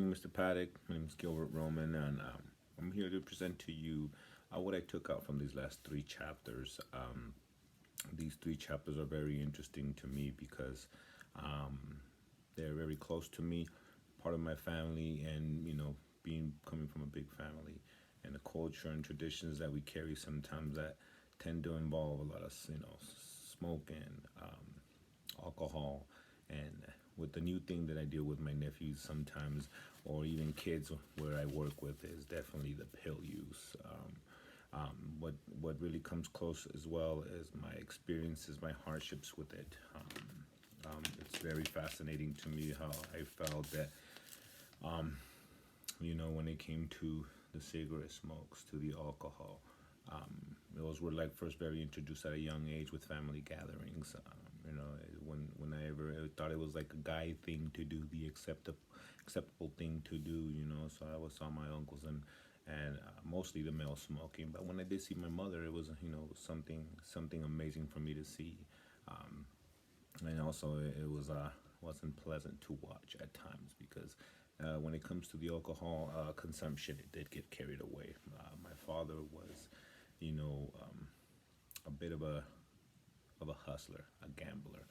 Mr. Paddock. My name is Gilbert Roman, and I'm here to present to you what I took out from these last three chapters. These three chapters are very interesting to me because um, they're very close to me, part of my family, and being coming from a big family, and the culture and traditions that we carry sometimes that tend to involve a lot of smoking, alcohol, and with the new thing that I deal with my nephews sometimes, or even kids where I work with, is definitely the pill use. What really comes close as well is my experiences, my hardships with it. It's very fascinating to me how I felt that, when it came to the cigarette smokes, to the alcohol, those were like first very introduced at a young age with family gatherings. When I ever thought it was like a guy thing to do, the acceptable thing to do. So I always saw my uncles and mostly the male smoking. But when I did see my mother, it was something amazing for me to see, and also it was wasn't pleasant to watch at times because when it comes to the alcohol consumption, it did get carried away. My father was, a bit of a hustler, a gambler,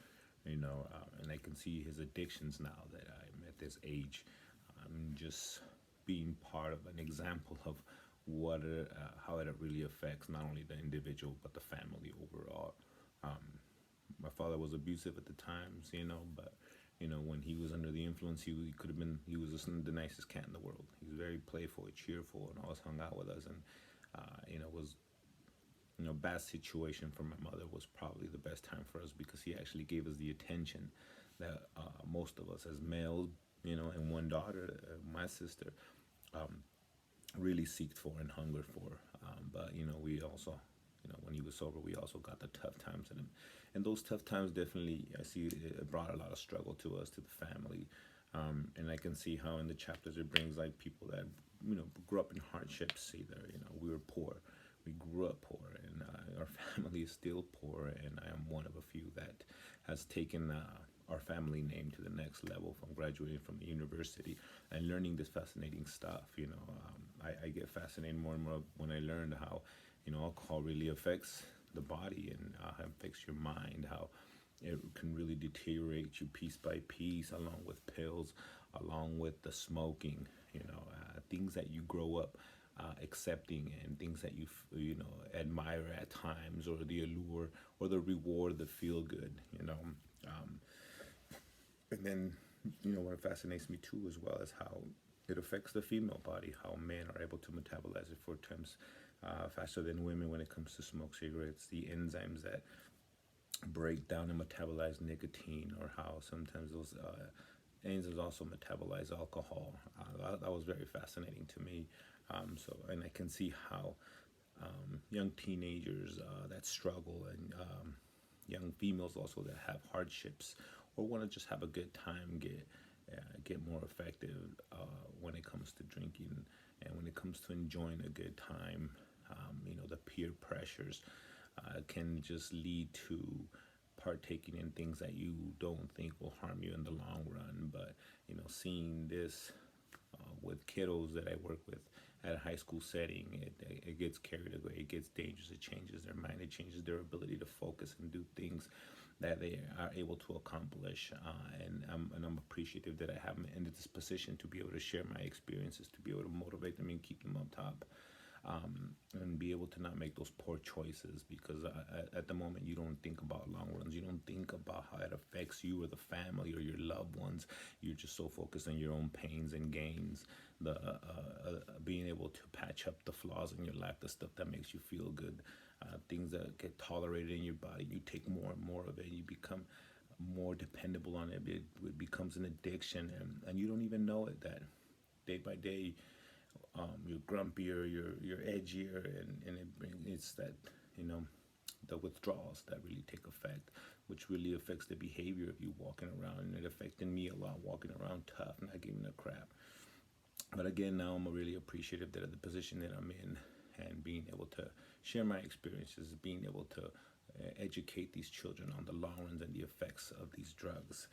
and I can see his addictions now that I'm at this age. I'm just being part of an example of how it really affects not only the individual but the family overall. My father was abusive at the times, but when he was under the influence, he could have been, he was just the nicest cat in the world. He was very playful, cheerful, and always hung out with us. And was bad situation for my mother was probably the best time for us because he actually gave us the attention that most of us as males, and one daughter, my sister, really seeked for and hungered for. But we also, when he was sober, we also got the tough times in him, and those tough times definitely, I see it brought a lot of struggle to us, to the family, and I can see how in the chapters it brings like people that grew up in hardships. Either we were poor, we grew up poor, and our family is still poor, and I am one of a few that has taken our family name to the next level from graduating from the university and learning this fascinating stuff. I get fascinated more and more when I learned how alcohol really affects the body and how it affects your mind, how it can really deteriorate you piece by piece, along with pills, along with the smoking, things that you grow up accepting, and things that you admire at times, or the allure or the reward, the feel good, and then what fascinates me too as well is how it affects the female body, how men are able to metabolize it 4 times faster than women when it comes to smoke cigarettes, the enzymes that break down and metabolize nicotine, or how sometimes those enzymes also metabolize alcohol. That was very fascinating to me. And I can see how young teenagers that struggle, and young females also that have hardships or want to just have a good time, get more effective when it comes to drinking, and when it comes to enjoying a good time. The peer pressures can just lead to partaking in things that you don't think will harm you in the long run. But seeing this with kiddos that I work with at a high school setting, it gets carried away, it gets dangerous, it changes their mind, it changes their ability to focus and do things that they are able to accomplish, and I'm appreciative that I have in this position to be able to share my experiences, to be able to motivate them and keep them on top, and be able to not make those poor choices, because at the moment you don't think about long runs, you don't think about how it affects you or the family or your loved ones. You're just so focused on your own pains and gains, the being able to patch up the flaws in your life, the stuff that makes you feel good, things that get tolerated in your body. You take more and more of it, you become more dependable on it. It becomes an addiction, and you don't even know it, that day by day you're grumpier, you're edgier, and it's that the withdrawals that really take effect, which really affects the behavior of you walking around. And it affected me a lot, walking around tough, not giving a crap. But again, now I'm really appreciative that of the position that I'm in, and being able to share my experiences, being able to educate these children on the long runs and the effects of these drugs.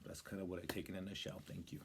That's kind of what I take in a nutshell. Thank you.